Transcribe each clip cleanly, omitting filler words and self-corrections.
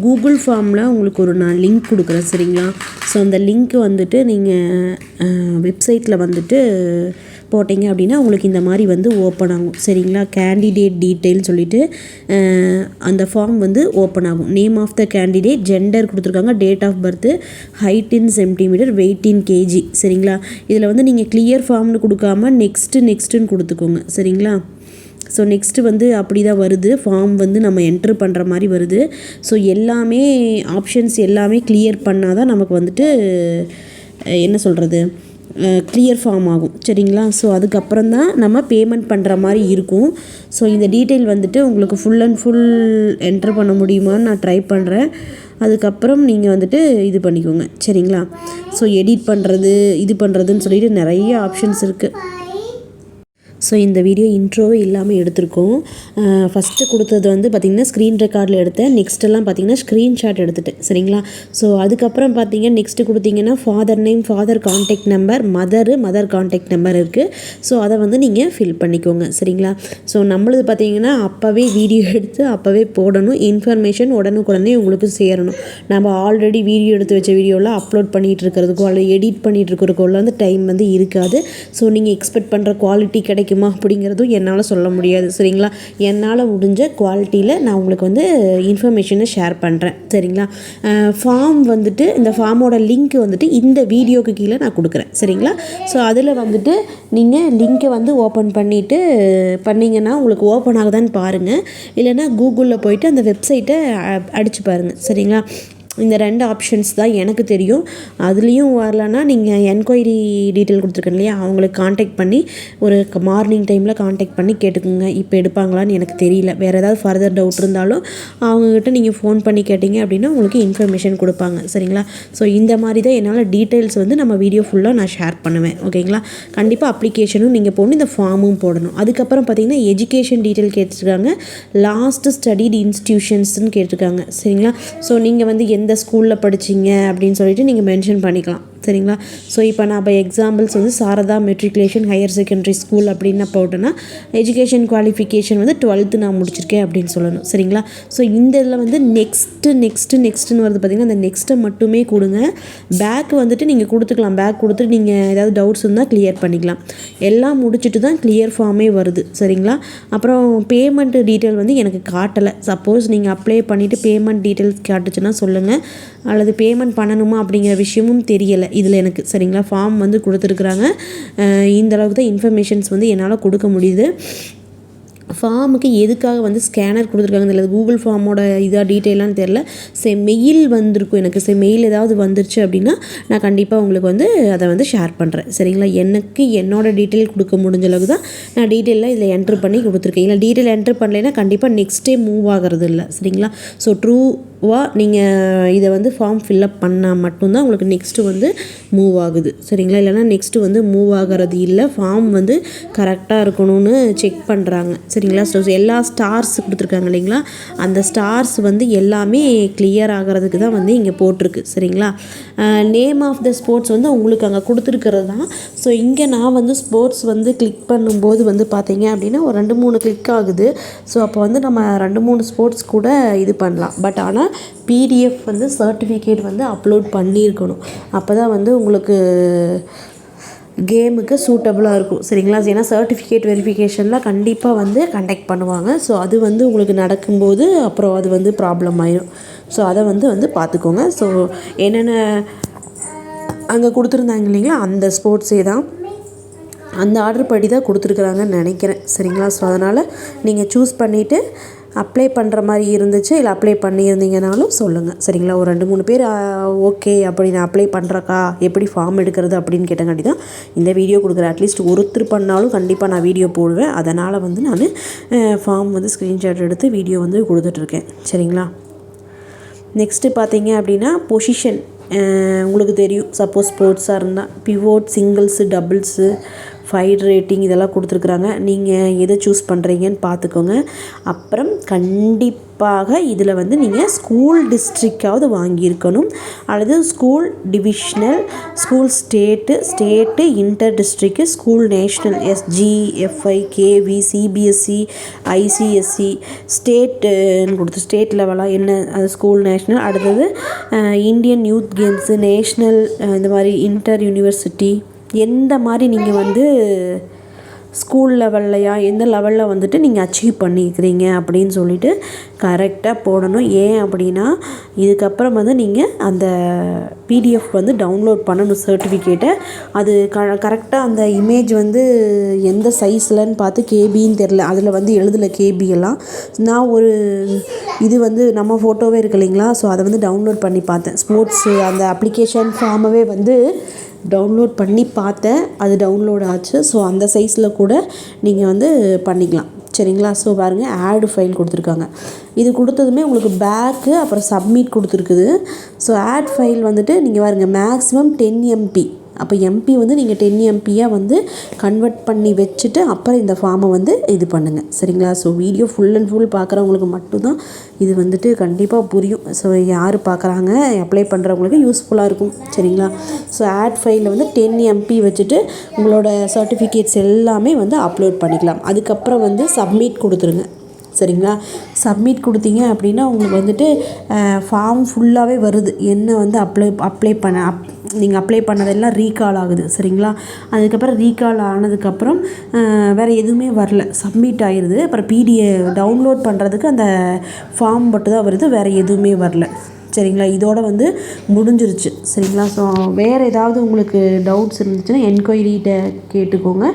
Google ஃபார்மில் உங்களுக்கு ஒரு நான் லிங்க் கொடுக்குறேன் சரிங்களா. ஸோ அந்த லிங்க் வந்துட்டு நீங்கள் வெப்சைட்டில் வந்துட்டு போட்டிங்க அப்படின்னா உங்களுக்கு இந்த மாதிரி வந்து ஓப்பன் ஆகும் சரிங்களா. கேண்டிடேட் டீட்டெயில்னு சொல்லிட்டு அந்த ஃபார்ம் வந்து ஓப்பன் ஆகும். Name of the candidate, gender கொடுத்துருக்காங்க, date of birth, height in centimetre, weight in KG சரிங்களா. இதில் வந்து நீங்கள் கிளியர் ஃபார்ம்னு கொடுக்காம நெக்ஸ்ட்டுன்னு கொடுத்துக்கோங்க சரிங்களா. ஸோ நெக்ஸ்ட்டு வந்து அப்படி தான் வருது, ஃபார்ம் வந்து நம்ம என்ட்ரு பண்ணுற மாதிரி வருது. ஸோ எல்லாமே ஆப்ஷன்ஸ் எல்லாமே கிளியர் பண்ணால் தான் நமக்கு வந்துட்டு என்ன சொல்கிறது கிளியர் ஃபார்ம் ஆகும் சரிங்களா. ஸோ அதுக்கப்புறம் தான் நம்ம பேமெண்ட் பண்ணுற மாதிரி இருக்கும். ஸோ இந்த டீட்டெயில் வந்துட்டு உங்களுக்கு ஃபுல் அண்ட் ஃபுல் என்ட்ரு பண்ண முடியுமான்னு நான் ட்ரை பண்ணுறேன். அதுக்கப்புறம் நீங்கள் வந்துட்டு இது பண்ணிக்கோங்க சரிங்களா. ஸோ எடிட் பண்ணுறது இது பண்ணுறதுன்னு சொல்லிட்டு நிறைய ஆப்ஷன்ஸ் இருக்குது. ஸோ இந்த வீடியோ இன்ட்ரோவே இல்லாமல் எடுத்திருக்கோம். ஃபஸ்ட்டு கொடுத்தது வந்து பார்த்திங்கன்னா ஸ்க்ரீன் ரெக்கார்டில் எடுத்தேன். நெக்ஸ்ட்டெல்லாம் பார்த்திங்கன்னா ஸ்க்ரீன்ஷாட் எடுத்துட்டேன் சரிங்களா. ஸோ அதுக்கப்புறம் பார்த்திங்கன்னா நெக்ஸ்ட்டு கொடுத்திங்கன்னா father name, father contact number, mother contact number இருக்குது. ஸோ அதை வந்து நீங்கள் ஃபில் பண்ணிக்கோங்க சரிங்களா. ஸோ நம்மளது பார்த்திங்கன்னா அப்போவே வீடியோ எடுத்து அப்போவே போடணும். இன்ஃபர்மேஷன் உடனுக்குடனே உங்களுக்கு சேரணும். நம்ம ஆல்ரெடி வீடியோ எடுத்து வச்ச வீடியோலாம் அப்லோட் பண்ணிகிட்டு இருக்கிறதுக்கோ அல்லது எடிட் பண்ணிகிட்டு இருக்கிறதுக்கோ வந்து டைம் வந்து இருக்காது. ஸோ நீங்கள் எக்ஸ்பெக்ட் பண்ணுற குவாலிட்டி கிடைக்குமா அப்படிங்கிறதும் என்னால் சொல்ல முடியாது சரிங்களா. என்னால் முடிஞ்ச குவாலிட்டியில் நான் உங்களுக்கு வந்து இன்ஃபர்மேஷனை ஷேர் பண்ணுறேன் சரிங்களா. ஃபார்ம் வந்துட்டு இந்த ஃபார்மோட லிங்க் வந்துட்டு இந்த வீடியோக்கு கீழே நான் கொடுக்குறேன் சரிங்களா. ஸோ அதில் வந்துட்டு நீங்கள் லிங்க்கை வந்து ஓப்பன் பண்ணிவிட்டு பண்ணிங்கன்னா உங்களுக்கு ஓப்பன் ஆகுதான்னு பாருங்கள். இல்லைன்னா கூகுளில் போய்ட்டு அந்த வெப்சைட்டை அடித்து பாருங்கள் சரிங்களா. இந்த 2 ஆப்ஷன்ஸ் தான் எனக்கு தெரியும். அதுலேயும் வரலன்னா நீங்கள் என்கொயரி டீட்டெயில் கொடுத்துருக்கேன் இல்லையா, அவங்களுக்கு காண்டாக்ட் பண்ணி ஒரு மார்னிங் டைமில் காண்டாக்ட் பண்ணி கேட்டுக்கோங்க. இப்போ எடுப்பாங்களான்னு எனக்கு தெரியல. வேறு ஏதாவது ஃபர்தர் டவுட் இருந்தாலும் அவங்கக்கிட்ட நீங்கள் ஃபோன் பண்ணி கேட்டிங்க அப்படின்னா உங்களுக்கு இன்ஃபர்மேஷன் கொடுப்பாங்க சரிங்களா. ஸோ இந்த மாதிரி தான் என்னால் டீட்டெயில்ஸ் வந்து நம்ம வீடியோ ஃபுல்லாக நான் ஷேர் பண்ணுவேன் ஓகேங்களா. கண்டிப்பாக அப்ளிகேஷனும் நீங்கள் போடணும், இந்த ஃபார்மும் போடணும். அதுக்கப்புறம் பார்த்திங்கன்னா எஜுகேஷன் டீட்டெயில் கேட்டிருக்காங்க, லாஸ்ட் ஸ்டடிட் இன்ஸ்டியூஷன்ஸ்ன்னு கேட்டிருக்காங்க சரிங்களா. ஸோ நீங்கள் வந்து எந்த ஸ்கூலில் படிச்சிங்க அப்படின்னு சொல்லிட்டு நீங்கள் மென்ஷன் பண்ணிக்கலாம் சரிங்களா. ஸோ இப்போ நான் இப்போ எக்ஸாம்பிள்ஸ் வந்து Sarada matriculation higher secondary school அப்படின்னு போட்டேன்னா எஜுகேஷன் குவாலிஃபிகேஷன் வந்து 12th நான் முடிச்சிருக்கேன் அப்படின்னு சொல்லணும் சரிங்களா. ஸோ இந்த இதில் வந்து நெக்ஸ்ட்டுன்னு வருது பார்த்திங்கன்னா அந்த நெக்ஸ்ட்டை மட்டுமே கொடுங்க. பேக் வந்துட்டு நீங்கள் கொடுத்துக்கலாம், பேக் கொடுத்துட்டு நீங்கள் ஏதாவது டவுட்ஸ் இருந்தால் கிளியர் பண்ணிக்கலாம். எல்லாம் முடிச்சுட்டு தான் கிளியர் ஃபார்மே வருது சரிங்களா. அப்புறம் பேமெண்ட் டீட்டெயில் வந்து எனக்கு காட்டலை. சப்போஸ் நீங்கள் அப்ளை பண்ணிவிட்டு பேமெண்ட் டீட்டெயில்ஸ் காட்டுச்சுன்னா சொல்லுங்கள், அல்லது பேமெண்ட் பண்ணணுமா அப்படிங்கிற விஷயமும் தெரியலை இதில் எனக்கு சரிங்களா. ஃபார்ம் வந்து கொடுத்துருக்குறாங்க, இந்தளவுக்கு தான் இன்ஃபர்மேஷன்ஸ் வந்து என்னால் கொடுக்க முடியுது. ஃபார்முக்கு எதுக்காக வந்து ஸ்கேனர் கொடுத்துருக்காங்க இல்லை கூகுள் ஃபார்மோட இதாக டீட்டெயிலான்னு தெரில. மெயில் வந்திருக்கும் எனக்கு. மெயில் ஏதாவது வந்துருச்சு அப்படின்னா நான் கண்டிப்பாக உங்களுக்கு வந்து அதை வந்து ஷேர் பண்ணுறேன் சரிங்களா. எனக்கு என்னோடய டீட்டெயில் கொடுக்க முடிஞ்ச அளவுக்கு தான் நான் டீட்டெயிலாக இதில் என்ட்ரு பண்ணி கொடுத்துருக்கேன். இல்லை டீட்டெயில் என்ட்ரு பண்ணலைன்னா கண்டிப்பாக நெக்ஸ்ட்டே மூவ் ஆகிறது இல்லை சரிங்களா. ஸோ நீங்கள் இதை வந்து ஃபார்ம் ஃபில்அப் பண்ணால் மட்டும்தான் உங்களுக்கு நெக்ஸ்ட்டு வந்து மூவ் ஆகுது சரிங்களா. இல்லைனா நெக்ஸ்ட்டு வந்து மூவ் ஆகிறது இல்லை. ஃபார்ம் வந்து கரெக்டாக இருக்கணும்னு செக் பண்ணுறாங்க சரிங்களா. ஸோ எல்லா ஸ்டார்ஸ் கொடுத்துருக்காங்க இல்லைங்களா, அந்த ஸ்டார்ஸ் வந்து எல்லாமே கிளியர் ஆகிறதுக்கு தான் வந்து இங்கே போட்டிருக்கு சரிங்களா. நேம் ஆஃப் த ஸ்போர்ட்ஸ் வந்து உங்களுக்கு அங்கே கொடுத்துருக்கிறது தான். ஸோ இங்கே நான் வந்து ஸ்போர்ட்ஸ் வந்து கிளிக் பண்ணும்போது வந்து பார்த்தீங்க அப்படின்னா ஒரு 2-3 கிளிக் ஆகுது. ஸோ அப்போ வந்து நம்ம 2-3 ஸ்போர்ட்ஸ் கூட இது பண்ணலாம். பட் ஆனால் பிடிஎஃப் வந்து சர்டிஃபிகேட் வந்து அப்லோட் பண்ணியிருக்கணும். அப்போ தான் வந்து உங்களுக்கு கேமுக்கு சூட்டபுளாக இருக்கும் சரிங்களா. ஏன்னா சர்டிஃபிகேட் வெரிஃபிகேஷனில் கண்டிப்பாக வந்து கண்டக்ட் பண்ணுவாங்க. ஸோ அது வந்து உங்களுக்கு நடக்கும்போது அப்புறம் அது வந்து ப்ராப்ளம் ஆயிடும். ஸோ அதை வந்து பார்த்துக்கோங்க. ஸோ என்னென்ன அங்கே கொடுத்துருந்தாங்க இல்லைங்களா, அந்த ஸ்போர்ட்ஸே தான் அந்த ஆர்டர் படி தான் கொடுத்துருக்குறாங்கன்னு நினைக்கிறேன் சரிங்களா. ஸோ அதனால் நீங்கள் சூஸ் பண்ணிவிட்டு அப்ளை பண்ணுற மாதிரி இருந்துச்சு, இல்லை அப்ளை பண்ணியிருந்தீங்கனாலும் சொல்லுங்கள் சரிங்களா. ஒரு 2-3 பேர் ஓகே அப்படி நான் அப்ளை பண்ணுறக்கா, எப்படி ஃபார்ம் எடுக்கிறது அப்படின்னு கேட்டங்காட்டி தான் இந்த வீடியோ கொடுக்குறேன். அட்லீஸ்ட் ஒருத்தர் பண்ணாலும் கண்டிப்பாக நான் வீடியோ போடுவேன். அதனால் வந்து நான் ஃபார்ம் வந்து ஸ்க்ரீன்ஷாட் எடுத்து வீடியோ வந்து கொடுத்துட்ருக்கேன் சரிங்களா. நெக்ஸ்ட்டு பார்த்தீங்க அப்படின்னா பொசிஷன் உங்களுக்கு தெரியும். சப்போஸ் ஸ்போர்ட்ஸாக இருந்தால் பிவோட், சிங்கிள்ஸு, டபுள்ஸு, 5 ரேட்டிங் இதெல்லாம் கொடுத்துருக்குறாங்க. நீங்கள் எதை சூஸ் பண்ணுறீங்கன்னு பார்த்துக்கோங்க. அப்புறம் கண்டிப்பாக இதில் வந்து நீங்கள் ஸ்கூல் டிஸ்ட்ரிக்டாவது வாங்கியிருக்கணும், அல்லது school divisional, school state inter district, school national, SG, FI, KV, CBSE, ICSE, ஸ்டேட்டுன்னு கொடுத்து ஸ்டேட் லெவலாக என்ன அது ஸ்கூல் நேஷ்னல், அடுத்தது இந்தியன் யூத் கேம்ஸு, நேஷ்னல், இந்த மாதிரி இன்டர் யூனிவர்சிட்டி, எந்த மாதிரி நீங்கள் வந்து ஸ்கூல் லெவல்லையா எந்த லெவலில் வந்துட்டு நீங்கள் அச்சீவ் பண்ணிக்கிறீங்க அப்படின்னு சொல்லிட்டு கரெக்டாக போடணும். ஏன் அப்படின்னா இதுக்கப்புறம் வந்து நீங்கள் அந்த பிடிஎஃப் வந்து டவுன்லோட் பண்ணணும் சர்டிஃபிகேட்டை. அது கரெக்டாக அந்த இமேஜ் வந்து எந்த சைஸ்லன்னு பார்த்து கேபின்னு தெரில, அதில் வந்து எழுதலை கேபி எல்லாம். நான் ஒரு இது வந்து நம்ம ஃபோட்டோவே இருக்கு இல்லைங்களா, ஸோ அதை வந்து டவுன்லோட் பண்ணி பார்த்தேன். ஸ்போர்ட்ஸு அந்த அப்ளிகேஷன் ஃபார்மவே வந்து டவுன்லோட் பண்ணி பார்த்தேன், அது டவுன்லோட் ஆச்சு. ஸோ அந்த சைஸில் கூட நீங்கள் வந்து பண்ணிக்கலாம், சரிங்களா. ஸோ பாருங்கள், ஆடு ஃபைல் கொடுத்துருக்காங்க. இது கொடுத்ததுமே உங்களுக்கு பேக்கு அப்புறம் சப்மிட் கொடுத்துருக்குது. ஸோ ஆட் ஃபைல் வந்துட்டு நீங்கள் பாருங்கள் மேக்ஸிமம் 10 MB. அப்போ எம்பி வந்து நீங்கள் 10 MBயாக வந்து கன்வெர்ட் பண்ணி வச்சுட்டு அப்புறம் இந்த ஃபார்மை வந்து இது பண்ணுங்கள், சரிங்களா. So video full and full பார்க்குறவங்களுக்கு மட்டும்தான் இது வந்துட்டு கண்டிப்பாக புரியும். ஸோ யார் பார்க்குறாங்க அப்ளை பண்ணுறவங்களுக்கு யூஸ்ஃபுல்லாக இருக்கும், சரிங்களா. ஸோ ஆட் ஃபைலில் வந்து 10 MB வச்சுட்டு உங்களோட சர்டிஃபிகேட்ஸ் எல்லாமே வந்து அப்லோட் பண்ணிக்கலாம். அதுக்கப்புறம் வந்து சப்மிட் கொடுத்துருங்க, சரிங்களா. சப்மிட் கொடுத்தீங்க அப்படின்னா உங்களுக்கு வந்துட்டு ஃபார்ம் ஃபுல்லாகவே வருது. என்ன வந்து நீங்கள் அப்ளை பண்ணதெல்லாம் ரீகால் ஆகுது, சரிங்களா. அதுக்கப்புறம் ரீகால் ஆனதுக்கப்புறம் வேறு எதுவுமே வரல, சப்மிட் ஆகிடுது. அப்புறம் டவுன்லோட் பண்ணுறதுக்கு அந்த ஃபார்ம் மட்டும் தான் வருது, வேறு எதுவுமே வரல, சரிங்களா. இதோட வந்து முடிஞ்சிருச்சு, சரிங்களா. ஸோ வேறு ஏதாவது உங்களுக்கு டவுட்ஸ் இருந்துச்சுன்னா என்கொயரிகிட்ட கேட்டுக்கோங்க.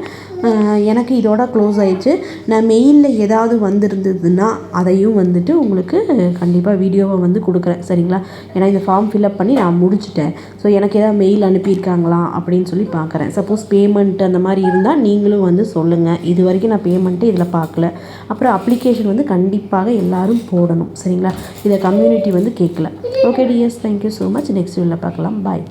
எனக்கு இதோட க்ளோஸ் ஆயிடுச்சு. நான் மெயிலில் ஏதாவது வந்திருந்ததுன்னா அதையும் வந்துட்டு உங்களுக்கு கண்டிப்பாக வீடியோவை வந்து கொடுக்குறேன், சரிங்களா. ஏன்னா இந்த ஃபார்ம் ஃபில்அப் பண்ணி நான் முடிச்சிட்டேன். ஸோ எனக்கு ஏதாவது மெயில் அனுப்பியிருக்காங்களா அப்படின்னு சொல்லி பார்க்குறேன். சப்போஸ் பேமெண்ட் அந்த மாதிரி இருந்தால் நீங்களும் வந்து சொல்லுங்கள். இது வரைக்கும் நான் பேமெண்ட்டு இதில் பார்க்கல. அப்புறம் அப்ளிகேஷன் வந்து கண்டிப்பாக எல்லோரும் போடணும், சரிங்களா. இதை கம்யூனிட்டி வந்து கேட்கல. Okay tears, thank you so much. Next வீடியோவில் பார்க்கலாம். பாய்.